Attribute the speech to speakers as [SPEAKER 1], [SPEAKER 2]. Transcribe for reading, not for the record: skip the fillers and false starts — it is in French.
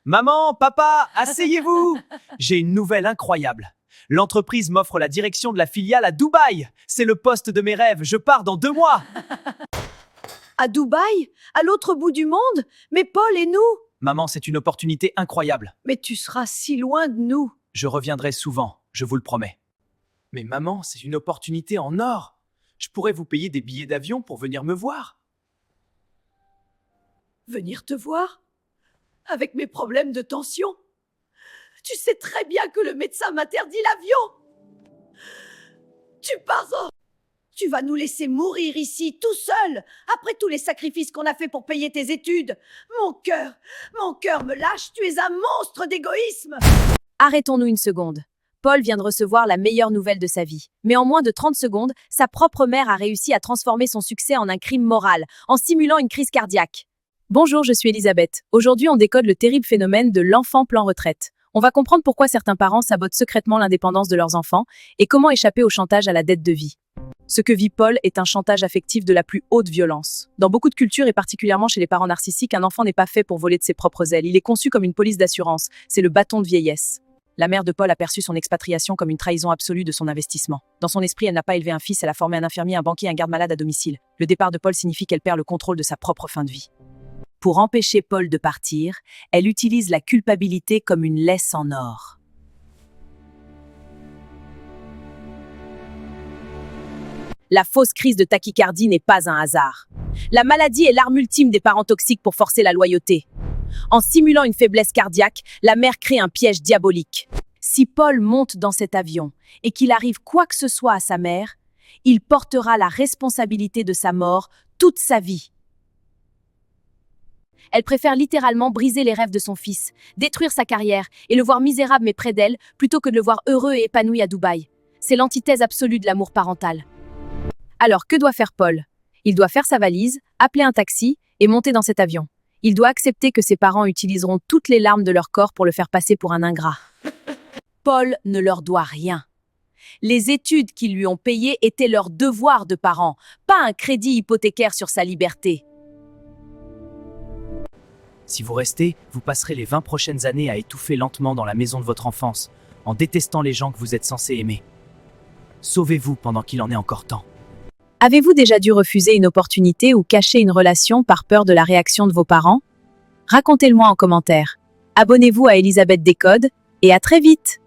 [SPEAKER 1] Maman, papa, asseyez-vous! J'ai une nouvelle incroyable. L'entreprise m'offre la direction de la filiale à Dubaï. C'est le poste de mes rêves, je pars dans 2 mois.
[SPEAKER 2] À Dubaï? À l'autre bout du monde? Mais Paul et nous?
[SPEAKER 1] Maman, c'est une opportunité incroyable.
[SPEAKER 2] Mais tu seras si loin de nous.
[SPEAKER 1] Je reviendrai souvent, je vous le promets. Mais maman, c'est une opportunité en or. Je pourrais vous payer des billets d'avion pour venir me voir.
[SPEAKER 2] Venir te voir? Avec mes problèmes de tension? Tu sais très bien que le médecin m'interdit l'avion. Tu pars en... Tu vas nous laisser mourir ici, tout seul, après tous les sacrifices qu'on a fait pour payer tes études. Mon cœur me lâche, tu es un monstre d'égoïsme.
[SPEAKER 3] Arrêtons-nous une seconde. Paul vient de recevoir la meilleure nouvelle de sa vie. Mais en moins de 30 secondes, sa propre mère a réussi à transformer son succès en un crime moral, en simulant une crise cardiaque. Bonjour, je suis Elisabeth. Aujourd'hui, on décode le terrible phénomène de l'enfant plan retraite. On va comprendre pourquoi certains parents sabotent secrètement l'indépendance de leurs enfants et comment échapper au chantage à la dette de vie. Ce que vit Paul est un chantage affectif de la plus haute violence. Dans beaucoup de cultures et particulièrement chez les parents narcissiques, un enfant n'est pas fait pour voler de ses propres ailes. Il est conçu comme une police d'assurance. C'est le bâton de vieillesse. La mère de Paul a perçu son expatriation comme une trahison absolue de son investissement. Dans son esprit, elle n'a pas élevé un fils, elle a formé un infirmier, un banquier, un garde-malade à domicile. Le départ de Paul signifie qu'elle perd le contrôle de sa propre fin de vie. Pour empêcher Paul de partir, elle utilise la culpabilité comme une laisse en or. La fausse crise de tachycardie n'est pas un hasard. La maladie est l'arme ultime des parents toxiques pour forcer la loyauté. En simulant une faiblesse cardiaque, la mère crée un piège diabolique. Si Paul monte dans cet avion et qu'il arrive quoi que ce soit à sa mère, il portera la responsabilité de sa mort toute sa vie. Elle préfère littéralement briser les rêves de son fils, détruire sa carrière et le voir misérable mais près d'elle, plutôt que de le voir heureux et épanoui à Dubaï. C'est l'antithèse absolue de l'amour parental. Alors, que doit faire Paul? Il doit faire sa valise, appeler un taxi et monter dans cet avion. Il doit accepter que ses parents utiliseront toutes les larmes de leur corps pour le faire passer pour un ingrat. Paul ne leur doit rien. Les études qu'ils lui ont payées étaient leur devoir de parents, pas un crédit hypothécaire sur sa liberté.
[SPEAKER 1] Si vous restez, vous passerez les 20 prochaines années à étouffer lentement dans la maison de votre enfance, en détestant les gens que vous êtes censés aimer. Sauvez-vous pendant qu'il en est encore temps.
[SPEAKER 3] Avez-vous déjà dû refuser une opportunité ou cacher une relation par peur de la réaction de vos parents? Racontez-le-moi en commentaire. Abonnez-vous à Elisabeth Décode et à très vite!